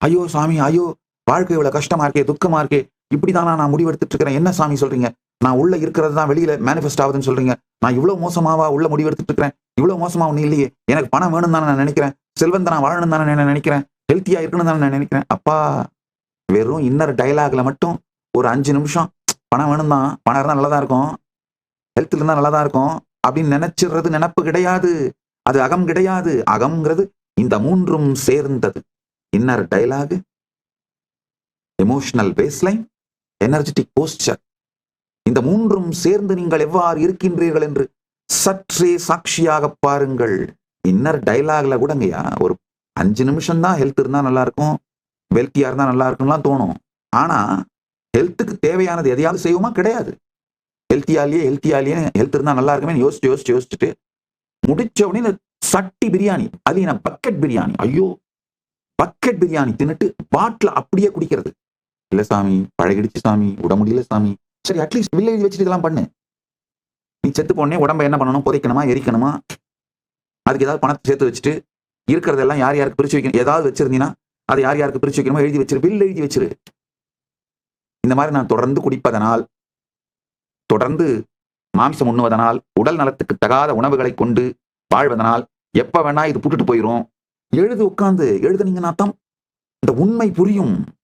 ஐயோ சாமி, ஐயோ வாழ்க்கை இவ்வளவு கஷ்டமா இருக்கே, துக்கமா இருக்கே, இப்படிதானா நான் முடிவெடுத்துட்டு இருக்கிறேன், என்ன சாமி சொல்றீங்க? நான் உள்ள இருக்கிறது தான் வெளியில மேனிஃபெஸ்ட் ஆகுதுன்னு சொல்றீங்க. நான் இவ்வளவு மோசமாவா உள்ள முடிவெடுத்துட்டு இருக்கிறேன்? இவ்வளவு மோசமா ஒண்ணும் இல்லையே. எனக்கு பணம் வேணும்னு தானே நான் நினைக்கிறேன். செல்வந்தனா வாழணும்னு தானே நான் நினைக்கிறேன். ஹெல்த்தியா இருக்கணும்னு தானே நான் நினைக்கிறேன். அப்பா, வெறும் இன்னர் டயலாக்ல மட்டும் ஒரு 5 நிமிஷம் பணம் வேணும் தான், பணம் இருந்தா நல்லா தான் இருக்கும், ஹெல்த் இருந்தா நல்லா தான் இருக்கும் அப்படின்னு நினைச்சிடுறது நினைப்பு கிடையாது. அது அகம் கிடையாது. அகம்ங்கிறது இந்த 3ம் சேர்ந்தது. Inner dialogue, emotional baseline, energetic poster. இந்த 3ம் சேர்ந்து நீங்கள் எவ்வாறு இருக்கின்றீர்கள் என்று சற்றே சாட்சியாக பாருங்கள். இன்னர் டயலாக்ல கூடங்கய்யா ஒரு 5 நிமிஷம் தான் ஹெல்த் இருந்தா நல்லா இருக்கும், வெல்த்தியா இருந்தா நல்லா இருக்கும்லாம் தோணும். ஆனா ஹெல்த்துக்கு தேவையானது எதையாவது செய்வோமா? கிடையாது. ஹெல்த்தியாலேயே ஹெல்த் இருந்தா நல்லா இருக்குமே யோசிச்சுட்டு முடிச்ச உடனே சட்டி பிரியாணி, அது என்ன பக்கெட் பிரியாணி, ஐயோ பக்கெட் பிரியாணி தின்னுட்டு பாட்டில் அப்படியே குடிக்கிறது. இல்ல சாமி, பழகிடுச்சு சாமி, விட முடியல சாமி. சரி, அட்லீஸ்ட் வில்லேஜ் வச்சுட்டு இதெல்லாம் பண்ணு. நீ செத்து போனே உடம்ப என்ன பண்ணணும்? புதைக்கணுமா, எரிக்கணுமா? அதுக்கு ஏதாவது பணத்தை சேர்த்து வச்சுட்டு இருக்கிறதெல்லாம் யார் யாருக்கு பிரிச்சு வைக்கணும், ஏதாவது வச்சிருந்தீங்கன்னா அதை யார் யாருக்கு பிரிச்சு வைக்கணுமோ எழுதி வச்சிரு, பில் எழுதி வச்சிரு. இந்த மாதிரி நான் தொடர்ந்து குடிப்பதனால், தொடர்ந்து மாம்சம் உண்ணுவதனால், உடல் நலத்துக்கு தகாத உணவுகளை கொண்டு வாழ்வதனால் எப்ப வேணா இது புட்டுட்டு போயிரும். எழுது, உட்கார்ந்து எழுதுனீங்கன்னா தான் இந்த உண்மை புரியும்.